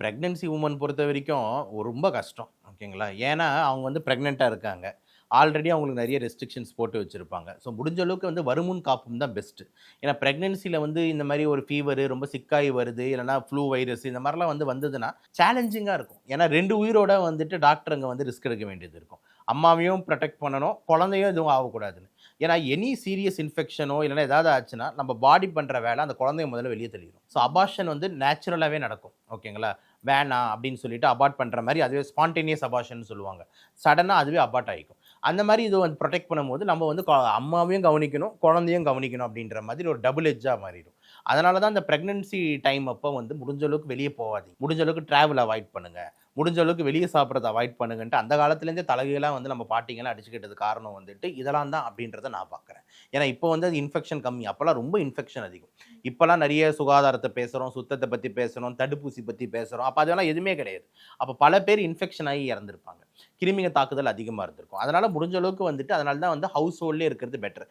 Pregnancy woman பொறுத்த வரைக்கும் ரொம்ப கஷ்டம். ஓகேங்களா? ஏன்னா, அவங்க வந்து பிரெக்னன்ட்டா இருக்காங்க. ஆல்ரெடி அவங்களுக்கு நெறைய ரெஸ்ட்ரிக்ஷன்ஸ் போட்டு வச்சிருப்பாங்க. ஸோ முடிஞ்ச அளவுக்கு வந்து வருமுன் காப்பும் தான் பெஸ்ட்டு. ஏன்னா பிரெக்னன்சில வந்து இந்த மாரி ஒரு ஃபீவரு ரொம்ப சிக்காயி வருது, இல்லன்னா ஃப்ளூ வைரஸ் இந்த மாரிலாம் வந்ததுன்னா, சேலஞ்சிங்கா இருக்கும். ஏன்னா 2 உயிரோட வந்துட்டு டாக்டர் அங்க வந்து ரிஸ்க் எடுக்க வேண்டியது இருக்கும். அம்மாவையும் புரொடெக்ட் பண்ணணும், குழந்தையும் எதுவும் ஆகக்கூடாதுன்னு. ஏன்னா எனி சீரியஸ் இன்ஃபெக்ஷனோ இல்லன்னா ஏதாவது ஆச்சுன்னா, நம்ம பாடி பண்ற வேலை அந்த குழந்தைய முதல்ல வெளிய தள்ளிரும். ஸோ அபார்ஷன் வந்து நேச்சுரலாவே நடக்கும். ஓகேங்களா? வேணாம் அப்படின்னு சொல்லிட்டு அபார்ட் பண்ற மாரி அதுவே ஸ்பான்டேனியஸ் அபார்ஷன்னு சொல்லுவாங்க. சடனா அதுவே அபார்ட் ஆயிக்கும். அந்த மாரி இது வந்து புரொடெக்ட் பண்ணும்போது நம்ம வந்து அம்மாவையும் கவனிக்கணும், குழந்தையும் கவனிக்கணும் அப்படின்ற மாதிரி ஒரு டபுள் எட்ஜா மாறிடும். அதனால தான் இந்த பிரெக்னன்சி டைம் அப்போ வந்து முடிஞ்ச அளவுக்கு வெளிய போவாதீங்க. முடிஞ்ச அளவுக்கு டிராவல் அவாய்ட் பண்ணுங்க. முடிஞ்ச அளவுக்கு வெளிய சாப்பிடுறத அவாய்ட் பண்ணுங்கன்ட்டு அந்த காலத்துலேருந்தே தலைகீழா வந்து நம்ம பாட்டிங்கலாம் அடிச்சுக்கிட்டது காரணம் வந்துட்டு இதெல்லாம் தான் அப்படின்றத நான் பார்க்குறேன். ஏன்னா இப்போ வந்து அது இன்ஃபெக்ஷன் கம்மி. அப்போலாம் ரொம்ப இன்ஃபெக்ஷன் அதிகம். இப்போலாம் நிறைய சுகாதாரத்த பேசுறோம், சுத்தத்த பத்தி பேசுறோம், தடுப்பூசி பத்தி பேசுறோம். அப்ப அதெல்லாம் எதுவுமே கிடையாது. அப்ப பல பேர் இன்ஃபெக்ஷன் ஆகி இறந்திருப்பாங்க. கிருமிங்க தாக்குதல் அதிகமா இருந்திருக்கும். அதனால முடிஞ்ச அளவுக்கு வந்துட்டு அதனால தான் வந்து ஹவுஸ் ஹோல்ட்லயே இருக்கிறது பெட்டர்.